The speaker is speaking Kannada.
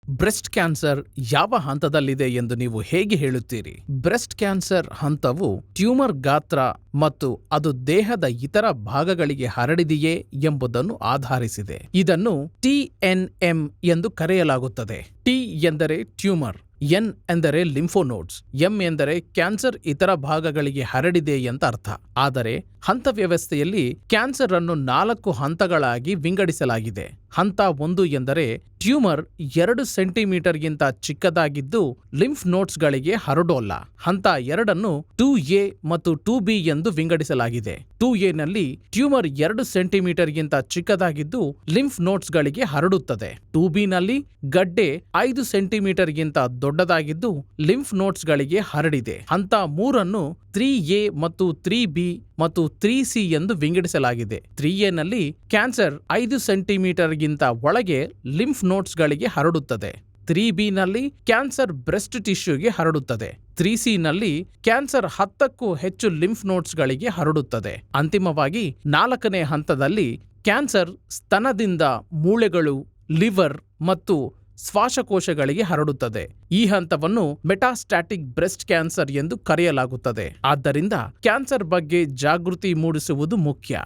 ಬ್ರೆಸ್ಟ್ ಕ್ಯಾನ್ಸರ್ ಯಾವ ಹಂತದಲ್ಲಿದೆ ಎಂದು ನೀವು ಹೇಗೆ ಹೇಳುತ್ತೀರಿ? ಬ್ರೆಸ್ಟ್ ಕ್ಯಾನ್ಸರ್ ಹಂತವು ಟ್ಯೂಮರ್ ಗಾತ್ರ ಮತ್ತು ಅದು ದೇಹದ ಇತರ ಭಾಗಗಳಿಗೆ ಹರಡಿದೆಯೇ ಎಂಬುದನ್ನು ಆಧರಿಸಿದೆ. ಇದನ್ನು TNM ಎಂದು ಕರೆಯಲಾಗುತ್ತದೆ. T ಎಂದರೆ ಟ್ಯೂಮರ್, N ಎಂದರೆ ಲಿಂಫೋನೋಡ್ಸ್, M ಎಂದರೆ ಕ್ಯಾನ್ಸರ್ ಇತರ ಭಾಗಗಳಿಗೆ ಹರಡಿದೆ ಅಂತ ಅರ್ಥ. ಆದರೆ ಹಂತ ವ್ಯವಸ್ಥೆಯಲ್ಲಿ ಕ್ಯಾನ್ಸರ್ ಅನ್ನು 4 ಹಂತಗಳಾಗಿ ವಿಂಗಡಿಸಲಾಗಿದೆ. ಹಂತ 1 ಎಂದರೆ ಟ್ಯೂಮರ್ 2 ಸೆಂಟಿಮೀಟರ್ಗಿಂತ ಚಿಕ್ಕದಾಗಿದ್ದು ಲಿಂಫ್ ನೋಡ್ಸ್ಗಳಿಗೆ ಹರಡೋಲ್ಲ. ಹಂತ 2 2A ಮತ್ತು 2B ಎಂದು ವಿಂಗಡಿಸಲಾಗಿದೆ. 2A ನಲ್ಲಿ ಟ್ಯೂಮರ್ 2 ಸೆಂಟಿಮೀಟರ್ಗಿಂತ ಚಿಕ್ಕದಾಗಿದ್ದು ಲಿಂಫ್ ನೋಡ್ಸ್ಗಳಿಗೆ ಹರಡುತ್ತದೆ. 2B ನಲ್ಲಿ ಗಡ್ಡೆ 5 ಸೆಂಟಿಮೀಟರ್ಗಿಂತ ದೊಡ್ಡದಾಗಿದ್ದು ಲಿಂಫ್ ನೋಡ್ಸ್ಗಳಿಗೆ ಹರಡಿದೆ. ಹಂತ 3 3A ಮತ್ತು 3B ಮತ್ತು 3C ಎಂದು ವಿಂಗಡಿಸಲಾಗಿದೆ. 3A ನಲ್ಲಿ ಕ್ಯಾನ್ಸರ್ 5 ಸೆಂಟಿಮೀಟರ್ಗಿಂತ ಒಳಗೆ ಲಿಂಫ್ ನೋಡ್ಸ್ಗಳಿಗೆ ಹರಡುತ್ತದೆ. 3B ನಲ್ಲಿ ಕ್ಯಾನ್ಸರ್ ಬ್ರೆಸ್ಟ್ ಟಿಶ್ಯೂಗೆ ಹರಡುತ್ತದೆ. 3C ನಲ್ಲಿ ಕ್ಯಾನ್ಸರ್ 10ಕ್ಕೂ ಹೆಚ್ಚು ಲಿಂಫ್ ನೋಡ್ಸ್ಗಳಿಗೆ ಹರಡುತ್ತದೆ. ಅಂತಿಮವಾಗಿ 4ನೇ ಹಂತದಲ್ಲಿ ಕ್ಯಾನ್ಸರ್ ಸ್ತನದಿಂದ ಮೂಳೆಗಳು, ಲಿವರ್ ಮತ್ತು ಶ್ವಾಸಕೋಶಗಳಿಗೆ ಹರಡುತ್ತದೆ. ಈ ಹಂತವನ್ನು ಮೆಟಾಸ್ಟ್ಯಾಟಿಕ್ ಬ್ರೆಸ್ಟ್ ಕ್ಯಾನ್ಸರ್ ಎಂದು ಕರೆಯಲಾಗುತ್ತದೆ. ಆದ್ದರಿಂದ ಕ್ಯಾನ್ಸರ್ ಬಗ್ಗೆ ಜಾಗೃತಿ ಮೂಡಿಸುವುದು ಮುಖ್ಯ.